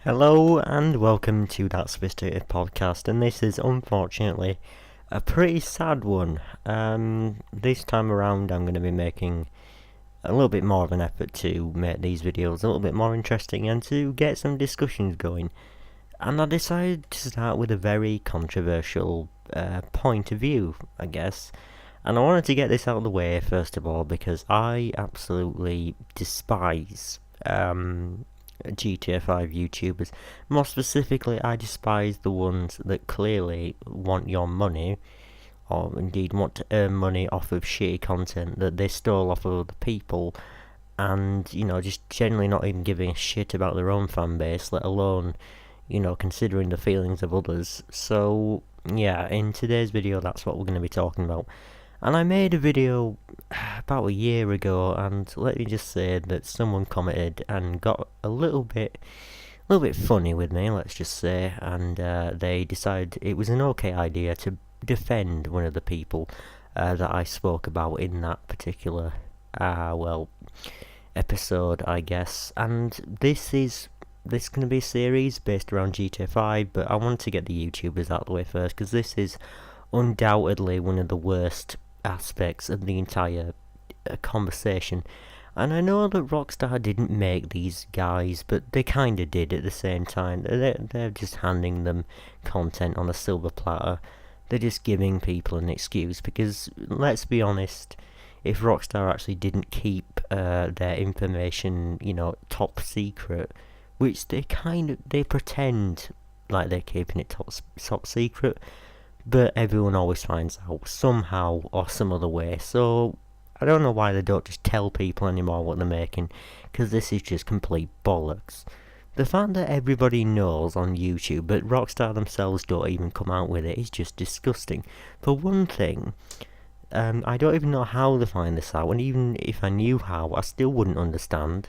Hello and welcome to That Sophisticated Podcast, and this is unfortunately a pretty sad one. This time around I'm going to be making a little bit more of an effort to make these videos a little bit more interesting and to get some discussions going. And I decided to start with a very controversial point of view, I guess. And I wanted to get this out of the way first of all because I absolutely despise GTA 5 YouTubers. More specifically, I despise the ones that clearly want your money, or indeed want to earn money off of shitty content that they stole off of other people, and, just generally not even giving a shit about their own fan base, let alone, considering the feelings of others. So, yeah, in today's video, that's what we're going to be talking about. And I made a video about a year ago, and let me just say that someone commented and got a little bit funny with me, let's just say, and they decided it was an okay idea to defend one of the people that I spoke about in that particular, episode, I guess. And this is going to be a series based around GTA 5, but I want to get the YouTubers out of the way first, because this is undoubtedly one of the worst aspects of the entire conversation. And I know that Rockstar didn't make these guys, but they kinda did at the same time. They're just handing them content on a silver platter. They're just giving people an excuse, because let's be honest, if Rockstar actually didn't keep their information, top secret, which they pretend like they're keeping it top secret, but everyone always finds out somehow or some other way. So I don't know why they don't just tell people anymore what they're making, because this is just complete bollocks. The fact that everybody knows on YouTube, but Rockstar themselves don't even come out with it, is just disgusting. For one thing, I don't even know how they find this out, and even if I knew how, I still wouldn't understand,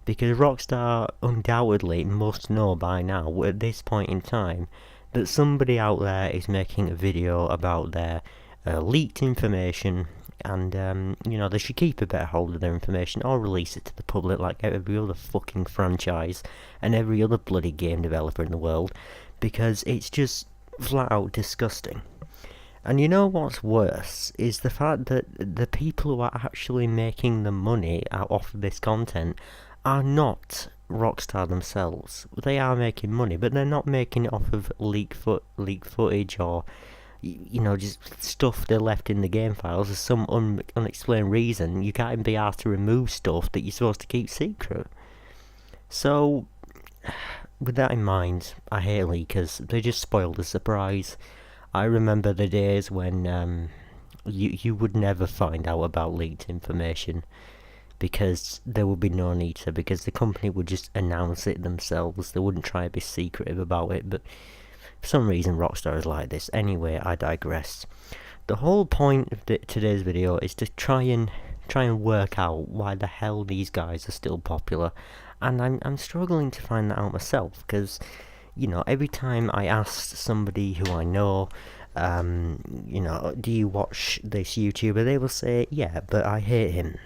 because Rockstar undoubtedly must know by now, at this point in time, that somebody out there is making a video about their leaked information, and they should keep a better hold of their information or release it to the public like every other fucking franchise and every other bloody game developer in the world, because it's just flat out disgusting. And you know what's worse is the fact that the people who are actually making the money out of this content are not Rockstar themselves. They are making money, but they're not making it off of leaked footage or, just stuff they left in the game files. For some unexplained reason, you can't even be asked to remove stuff that you're supposed to keep secret. So, with that in mind, I hate leakers. They just spoil the surprise. I remember the days when you would never find out about leaked information, because there would be no need to, because the company would just announce it themselves. They wouldn't try to be secretive about it, but for some reason Rockstar is like this. Anyway, I digress. The whole point of today's video is to try and work out why the hell these guys are still popular, and I'm struggling to find that out myself, because every time I ask somebody who I know, do you watch this YouTuber, they will say, yeah, but I hate him.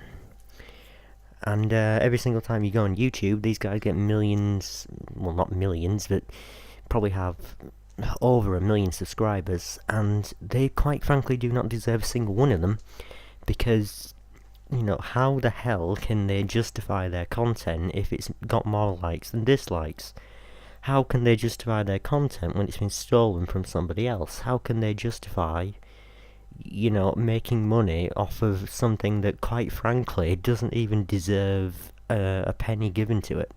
And every single time you go on YouTube, these guys get millions, well, not millions, but probably have over 1 million subscribers, and they quite frankly do not deserve a single one of them, because, how the hell can they justify their content if it's got more likes than dislikes? How can they justify their content when it's been stolen from somebody else? How can they justify making money off of something that, quite frankly, doesn't even deserve a penny given to it?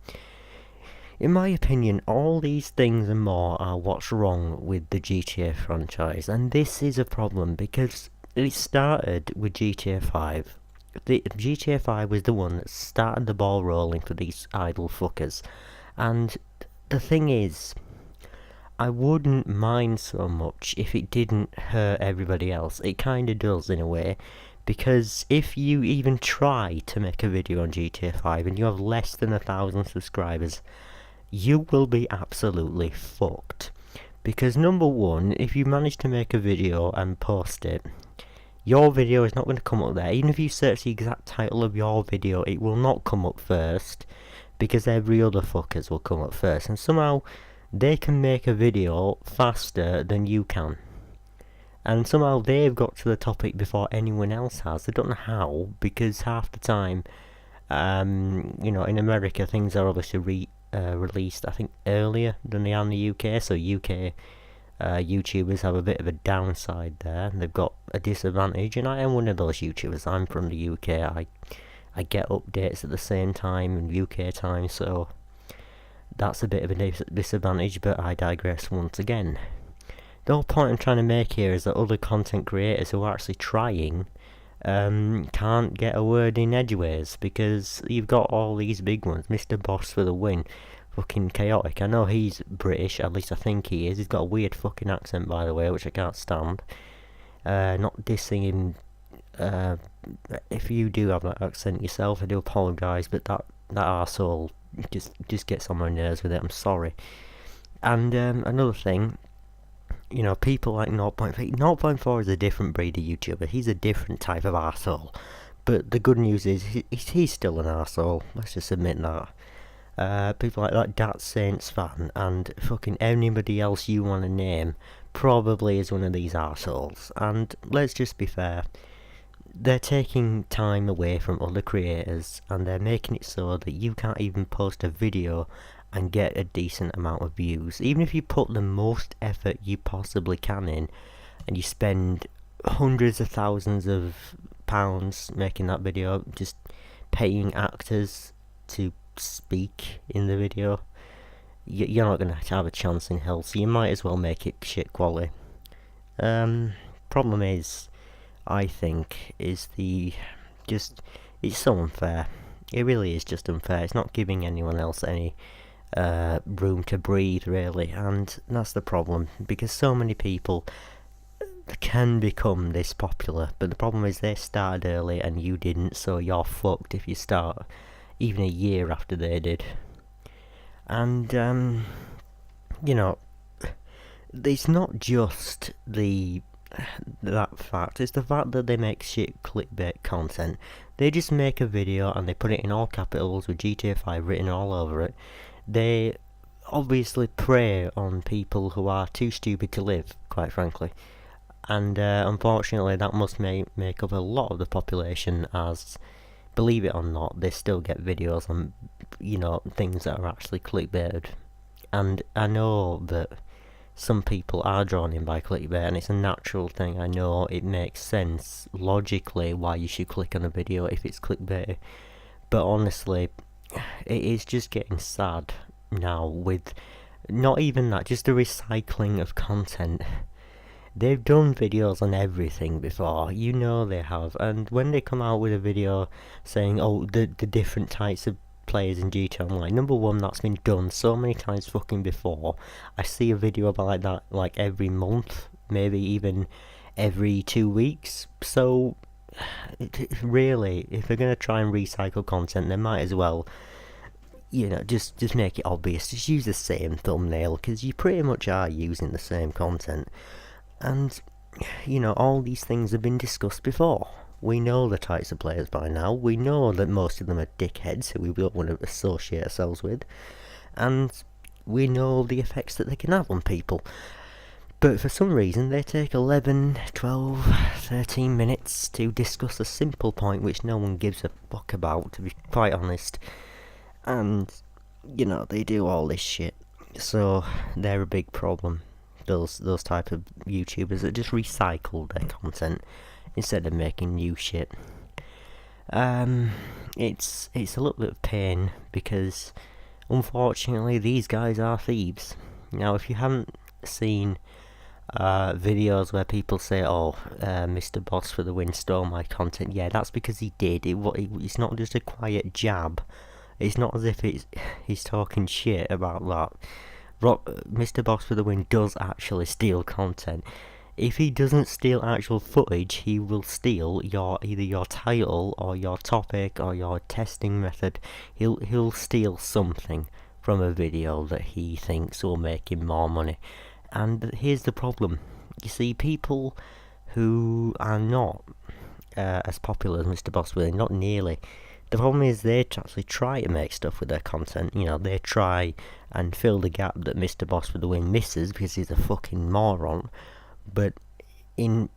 In my opinion, all these things and more are what's wrong with the GTA franchise, and this is a problem because it started with GTA 5. GTA 5 was the one that started the ball rolling for these idle fuckers, and the thing is, I wouldn't mind so much if it didn't hurt everybody else. It kinda does in a way, because if you even try to make a video on GTA 5 and you have less than 1,000 subscribers, you will be absolutely fucked. Because number one, if you manage to make a video and post it, your video is not going to come up there. Even if you search the exact title of your video, it will not come up first, because every other fuckers will come up first, and somehow they can make a video faster than you can. And somehow they've got to the topic before anyone else has. I don't know how, because half the time, in America, things are obviously released, I think, earlier than they are in the UK, so UK YouTubers have a bit of a downside there. They've got a disadvantage, and I am one of those YouTubers. I'm from the UK. I get updates at the same time in UK time, so that's a bit of a disadvantage, but I digress once again. The whole point I'm trying to make here is that other content creators who are actually trying can't get a word in edgeways, because you've got all these big ones. Mr. Boss for the win. Fucking chaotic. I know he's British, at least I think he is. He's got a weird fucking accent, by the way, which I can't stand. Not dissing him. If you do have that accent yourself, I do apologise, but that arsehole just gets on my nerves with it. I'm sorry. And another thing, people like 0.4. 0.4 is a different breed of YouTuber. He's a different type of arsehole. But the good news is he's still an arsehole. Let's just admit that. People like that Saints fan and fucking anybody else you want to name probably is one of these arseholes. And let's just be fair, they're taking time away from other creators, and they're making it so that you can't even post a video and get a decent amount of views. Even if you put the most effort you possibly can in, and you spend hundreds of thousands of pounds making that video, just paying actors to speak in the video, you're not going to have a chance in hell, so you might as well make it shit quality. Problem is, I think, is it's so unfair. It really is just unfair. It's not giving anyone else any room to breathe, really, and that's the problem, because so many people can become this popular, but the problem is they started early and you didn't, so you're fucked if you start even a year after they did. And it's not just that fact, it's the fact that they make shit clickbait content. They just make a video and they put it in all capitals with GTA 5 written all over it. They obviously prey on people who are too stupid to live, quite frankly. And unfortunately that must make up a lot of the population, as, believe it or not, they still get videos on, things that are actually clickbaited. And I know that some people are drawn in by clickbait, and it's a natural thing. I know it makes sense logically why you should click on a video if it's clickbait. But honestly, it is just getting sad now with not even that, just the recycling of content. They've done videos on everything before, they have, and when they come out with a video saying, the different types of players in GTA Online, number one, that's been done so many times fucking before. I see a video about that like every month, maybe even every 2 weeks, so really, if they're going to try and recycle content, they might as well, just make it obvious, just use the same thumbnail, because you pretty much are using the same content. And, all these things have been discussed before. We know the types of players by now. We know that most of them are dickheads who we don't want to associate ourselves with. And we know the effects that they can have on people. But for some reason, they take 11, 12, 13 minutes to discuss a simple point which no one gives a fuck about, to be quite honest. And, they do all this shit. So, they're a big problem. Those type of YouTubers that just recycle their content instead of making new shit. It's a little bit of pain, because unfortunately these guys are thieves. Now, if you haven't seen videos where people say, Mr. Boss for the win stole my content, yeah, that's because he did. It's not just a quiet jab. It's not as if he's talking shit about that. Mr. Boss for the win does actually steal content. If he doesn't steal actual footage, he will steal either your title or your topic or your testing method. He'll steal something from a video that he thinks will make him more money. And here's the problem. You see, people who are not as popular as Mr. Boss for the win, not nearly, The problem is they actually try to make stuff with their content. They try and fill the gap that Mr. Boss with the Win misses because he's a fucking moron. But in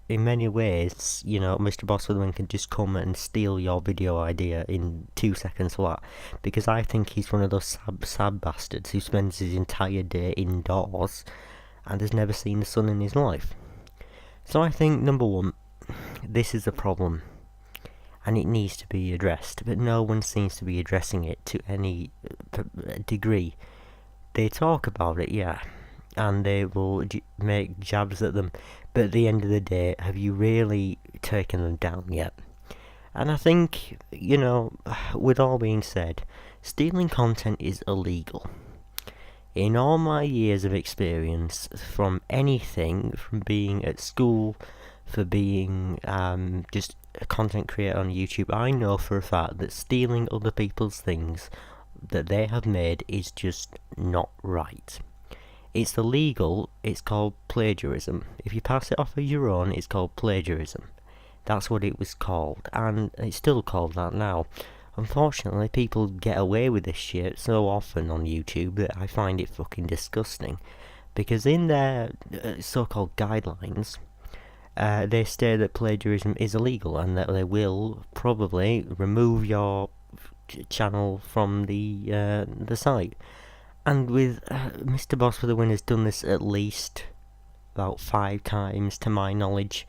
many ways, Mr. Boss with the Win can just come and steal your video idea in 2 seconds flat. Because I think he's one of those sad bastards who spends his entire day indoors and has never seen the sun in his life. So I think, number one, this is a problem. And it needs to be addressed, but no one seems to be addressing it to any degree. They talk about it, yeah, and they will make jabs at them, but at the end of the day, have you really taken them down yet? And I think, with all being said, stealing content is illegal. In all my years of experience, from anything, from being at school, for being just a content creator on YouTube, I know for a fact that stealing other people's things that they have made is just not right. It's illegal, it's called plagiarism. If you pass it off as your own, it's called plagiarism. That's what it was called, and it's still called that now. Unfortunately, people get away with this shit so often on YouTube that I find it fucking disgusting. Because in their so-called guidelines, they state that plagiarism is illegal and that they will probably remove your channel from the site. And with Mr. Boss for the Win has done this at least about 5 times to my knowledge.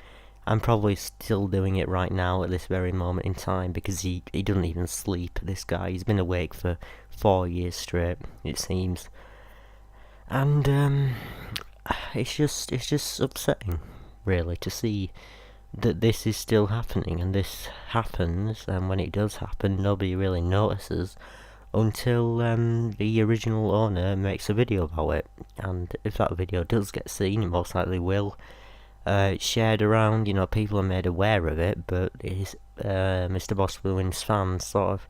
I'm probably still doing it right now at this very moment in time because he doesn't even sleep, this guy. He's been awake for 4 years straight, it seems. And it's just upsetting, really, to see that this is still happening, and this happens, and when it does happen, nobody really notices until the original owner makes a video about it. And if that video does get seen, it most likely will, shared around, people are made aware of it, but Mr. Boss Win's fans sort of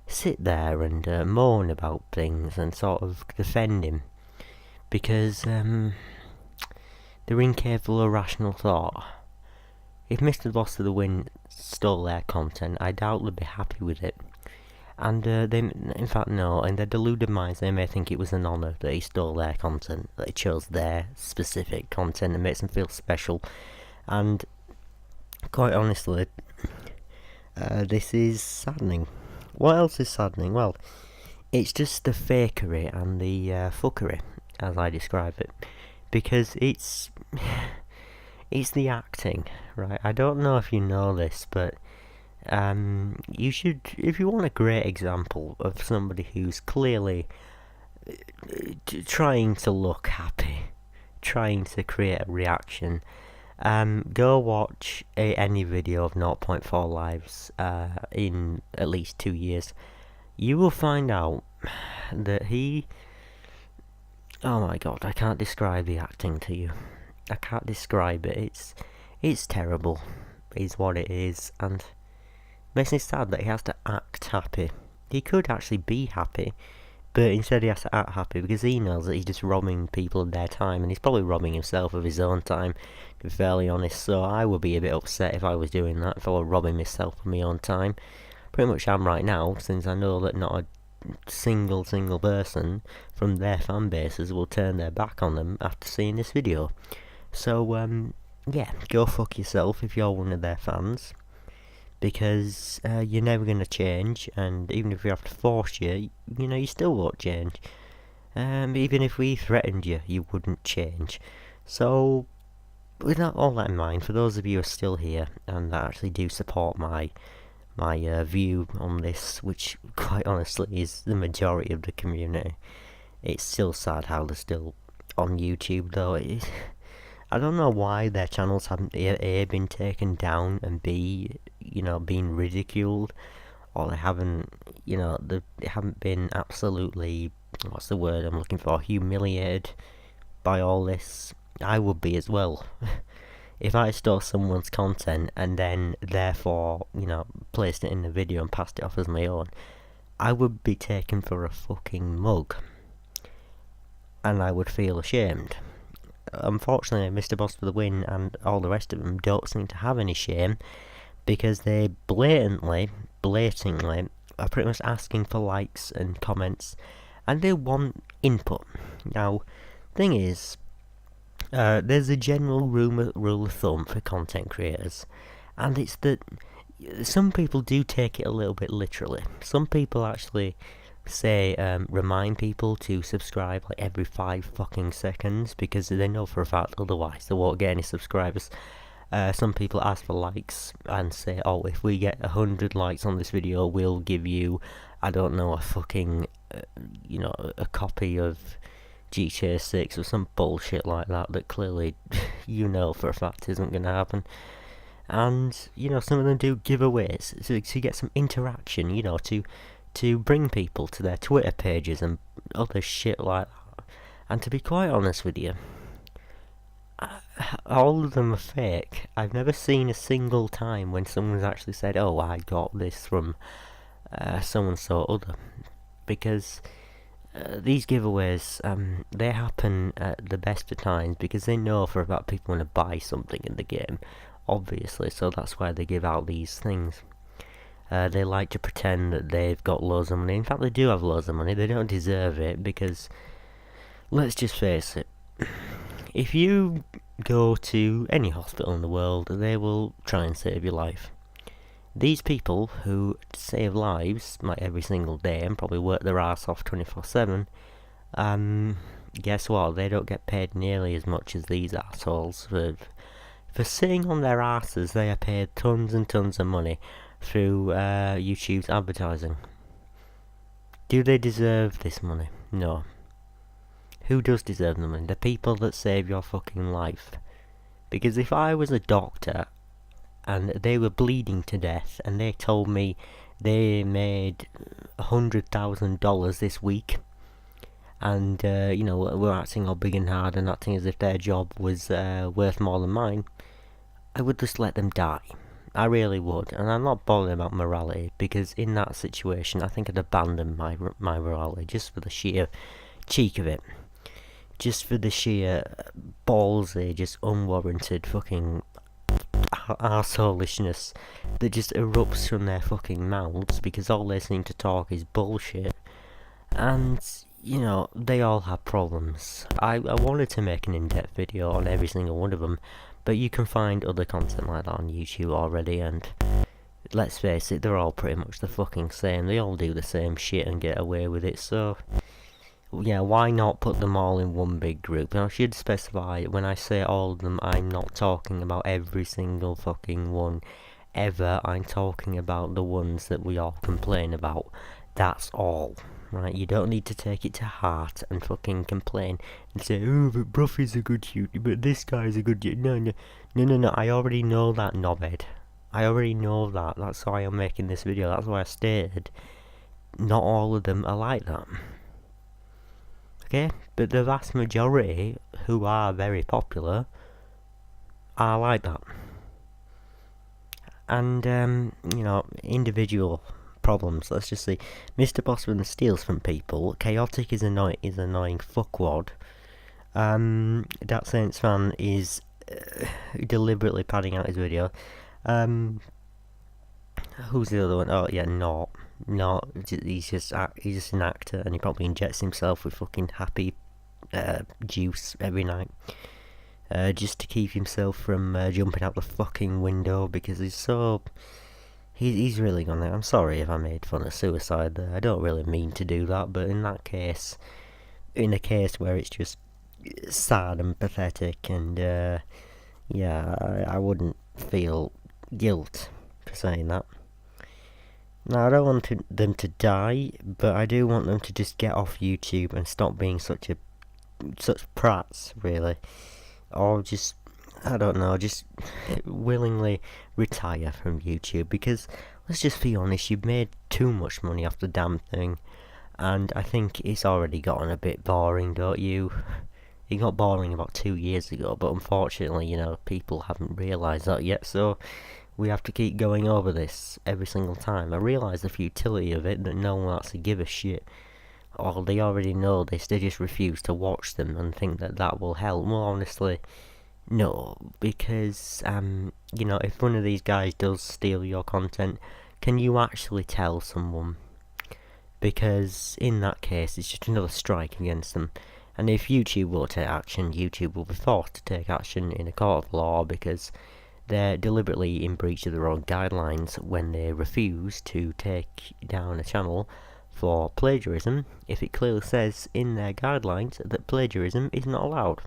sit there and moan about things and sort of defend him, because they're incapable of rational thought. If Mr. Boss of the Win stole their content, I doubt they'd be happy with it. And in fact, no, in their deluded minds, they may think it was an honour that he stole their content, that he chose their specific content and makes them feel special. And quite honestly, this is saddening. What else is saddening? Well, it's just the fakery and the fuckery, as I describe it. Because it's the acting, right? I don't know if you know this, but you should, if you want a great example of somebody who's clearly trying to look happy, trying to create a reaction, go watch any video of 0.4 Lives in at least 2 years. You will find out that oh my god, I can't describe the acting to you. I can't describe it. It's terrible, is what it is, and it makes me sad that he has to act happy. He could actually be happy, but instead he has to act happy because he knows that he's just robbing people of their time, and he's probably robbing himself of his own time, to be fairly honest. So I would be a bit upset if I was doing that, if I were robbing myself of my own time. Pretty much am right now, since I know that not a single person from their fan bases will turn their back on them after seeing this video. So yeah, go fuck yourself if you're one of their fans, because you're never going to change, and even if we have to force you, you still won't change. Even if we threatened you, you wouldn't change. So with all that in mind, for those of you who are still here and that actually do support my view on this, which quite honestly is the majority of the community, it's still sad how they're still on YouTube, though. I don't know why their channels haven't A, been taken down, and B, been ridiculed, or they haven't, they haven't been absolutely, what's the word I'm looking for, humiliated by all this. I would be as well. If I stole someone's content and then therefore, placed it in the video and passed it off as my own, I would be taken for a fucking mug. And I would feel ashamed. Unfortunately, Mr. Boss for the Win and all the rest of them don't seem to have any shame, because they blatantly blatantly are pretty much asking for likes and comments, and they want input. Now, thing is, there's a general rule of thumb for content creators, and it's that some people do take it a little bit literally. Some people actually say, remind people to subscribe like every 5 fucking seconds, because they know for a fact otherwise they won't get any subscribers. Some people ask for likes and say, oh, if we get 100 likes on this video, we'll give you, I don't know, a fucking, a copy of GTA 6 or some bullshit like that clearly, for a fact isn't going to happen. And, some of them do giveaways to get some interaction, to bring people to their Twitter pages and other shit like that. And to be quite honest with you, all of them are fake. I've never seen a single time when someone's actually said, oh, I got this from so-and-so other. Because these giveaways, they happen at the best of times because they know for about people want to buy something in the game, obviously, so that's why they give out these things. They like to pretend that they've got loads of money. In fact, they do have loads of money. They don't deserve it because, let's just face it, if you go to any hospital in the world, they will try and save your life. These people who save lives like every single day and probably work their ass off 24/7, guess what? They don't get paid nearly as much as these assholes. For sitting on their asses, they are paid tons and tons of money through YouTube's advertising. Do they deserve this money? No. Who does deserve the money? The people that save your fucking life. Because if I was a doctor and they were bleeding to death and they told me they made $100,000 this week, and we're acting all big and hard and acting as if their job was worth more than mine, I would just let them die. I really would. And I'm not bothered about morality, because in that situation I think I'd abandon my morality just for the sheer cheek of it, just for the sheer ballsy, just unwarranted fucking arseholishness that just erupts from their fucking mouths, because all they seem to talk is bullshit. And they all have problems. I wanted to make an in-depth video on every single one of them, but you can find other content like that on YouTube already, and let's face it, they're all pretty much the fucking same. They all do the same shit and get away with it, so yeah, why not put them all in one big group? And I should specify, when I say all of them, I'm not talking about every single fucking one ever. I'm talking about the ones that we all complain about. That's all. Right? You don't need to take it to heart and fucking complain and say, oh, but Bruffy's a good YouTuber, but this guy's a good YouTuber. No, I already know that, knobhead. I already know that. That's why I'm making this video. That's why I stated not all of them are like that. Okay? But the vast majority, who are very popular, are like that. And, individual problems. Let's just see. Mr. Bossman steals from people. Chaotic is annoying fuckwad. Dat Saints fan is deliberately padding out his video. Who's the other one? Oh yeah, not. He's just an actor, and he probably injects himself with fucking happy juice every night, just to keep himself from jumping out the fucking window, because he's really gone there. I'm sorry if I made fun of suicide there. I don't really mean to do that, but in that case, in a case where it's just sad and pathetic, and I wouldn't feel guilt for saying that. Now, I don't want them to die, but I do want them to just get off YouTube and stop being such prats, really. Or just, I don't know, just willingly retire from YouTube, because let's just be honest, you've made too much money off the damn thing, and I think it's already gotten a bit boring, don't you? It got boring about 2 years ago, but unfortunately, people haven't realised that yet, so we have to keep going over this every single time. I realise the futility of it, that no one actually give a shit, or they already know this, they just refuse to watch them and think that will help. Well, honestly, no, because, if one of these guys does steal your content, can you actually tell someone? Because in that case, it's just another strike against them. And if YouTube will take action, YouTube will be forced to take action in a court of law because they're deliberately in breach of their own guidelines when they refuse to take down a channel for plagiarism if it clearly says in their guidelines that plagiarism is not allowed.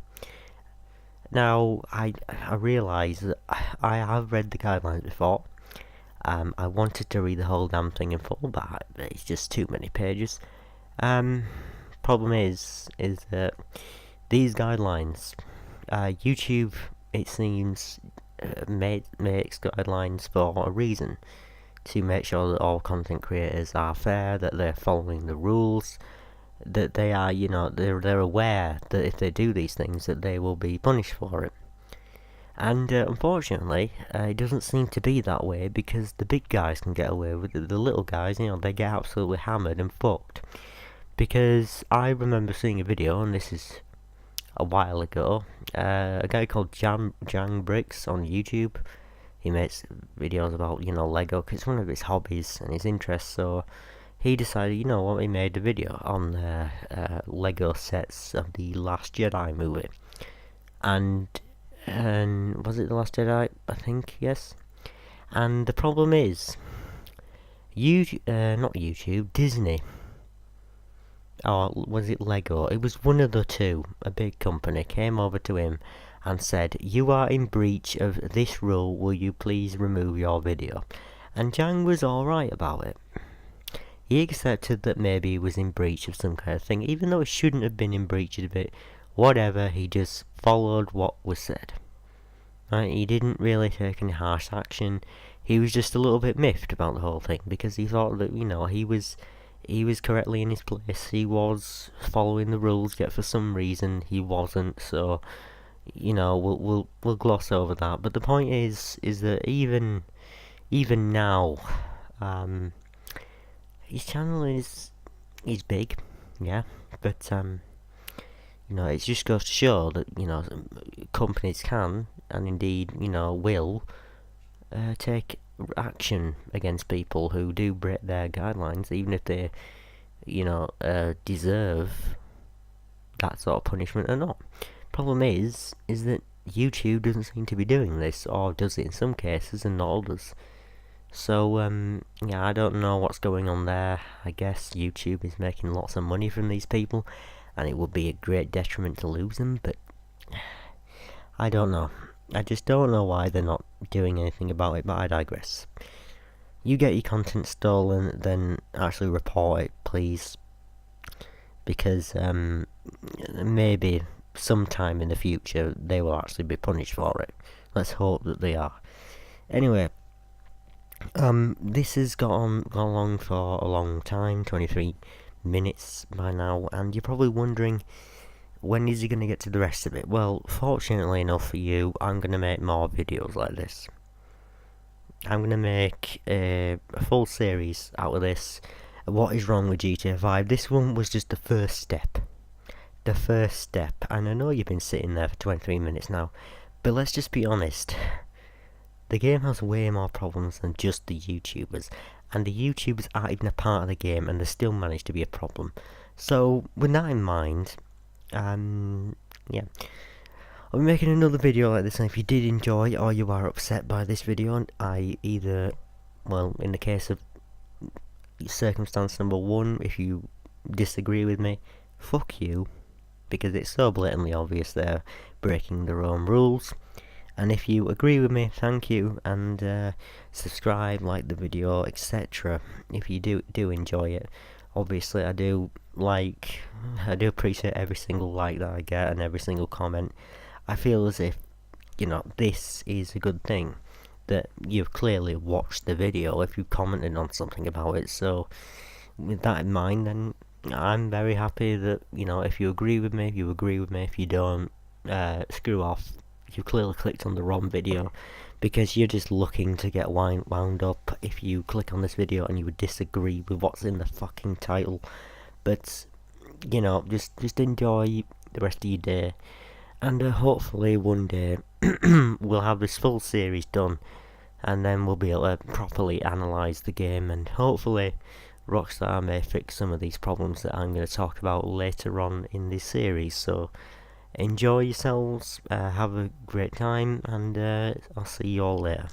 Now, I realise that I have read the guidelines before. I wanted to read the whole damn thing in full, but it's just too many pages. Problem is that these guidelines, YouTube, it seems, makes guidelines for a reason, to make sure that all content creators are fair, that they're following the rules, that they are, they're aware that if they do these things, that they will be punished for it. And unfortunately, it doesn't seem to be that way because the big guys can get away with it. The little guys, they get absolutely hammered and fucked. Because I remember seeing a video, and this is a while ago, a guy called Jang Bricks on YouTube. He makes videos about, Lego, because it's one of his hobbies and his interests, so he decided, he made a video on Lego sets of the Last Jedi movie. And was it The Last Jedi? I think, yes. And the problem is, not YouTube, Disney. Or was it Lego? It was one of the two. A big company came over to him and said, "You are in breach of this rule, will you please remove your video?" And Jang was alright about it. He accepted that maybe he was in breach of some kind of thing, even though he shouldn't have been in breach of it. Whatever, he just followed what was said. Right? He didn't really take any harsh action. He was just a little bit miffed about the whole thing, because he thought that, he was correctly in his place. He was following the rules, yet for some reason he wasn't. So, we'll gloss over that. But the point is that even now, his channel is big, yeah. But it just goes to show that companies can and indeed will take action against people who do break their guidelines, even if they deserve that sort of punishment or not. Problem is that YouTube doesn't seem to be doing this, or does it in some cases and not others. So I don't know what's going on there. I guess YouTube is making lots of money from these people, and it would be a great detriment to lose them, but I don't know. I just don't know why they're not doing anything about it, but I digress. You get your content stolen, then actually report it, please. Because maybe sometime in the future they will actually be punished for it. Let's hope that they are. Anyway, this has gone along for a long time, 23 minutes by now, and you're probably wondering, when is he going to get to the rest of it? Well, fortunately enough for you, I'm going to make more videos like this. I'm going to make a full series out of this. What is wrong with GTA 5? This one was just the first step. The first step. And I know you've been sitting there for 23 minutes now, but let's just be honest. The game has way more problems than just the YouTubers. And the YouTubers aren't even a part of the game, and they still manage to be a problem. So, with that in mind, yeah, I'll be making another video like this, and if you did enjoy or you are upset by this video, I either, well, in the case of circumstance number one, if you disagree with me, fuck you, because it's so blatantly obvious they're breaking their own rules. And if you agree with me, thank you, and subscribe, like the video, etc. if you do enjoy it. Obviously, I do appreciate every single like that I get and every single comment. I feel as if, this is a good thing, that you've clearly watched the video if you commented on something about it. So, with that in mind, then I'm very happy that, if you agree with me, you agree with me. If you don't, screw off. You clearly clicked on the wrong video, because you're just looking to get wound up if you click on this video and you would disagree with what's in the fucking title. But, just enjoy the rest of your day, and hopefully one day we'll have this full series done, and then we'll be able to properly analyse the game, and hopefully Rockstar may fix some of these problems that I'm going to talk about later on in this series. So enjoy yourselves, have a great time, and I'll see you all later.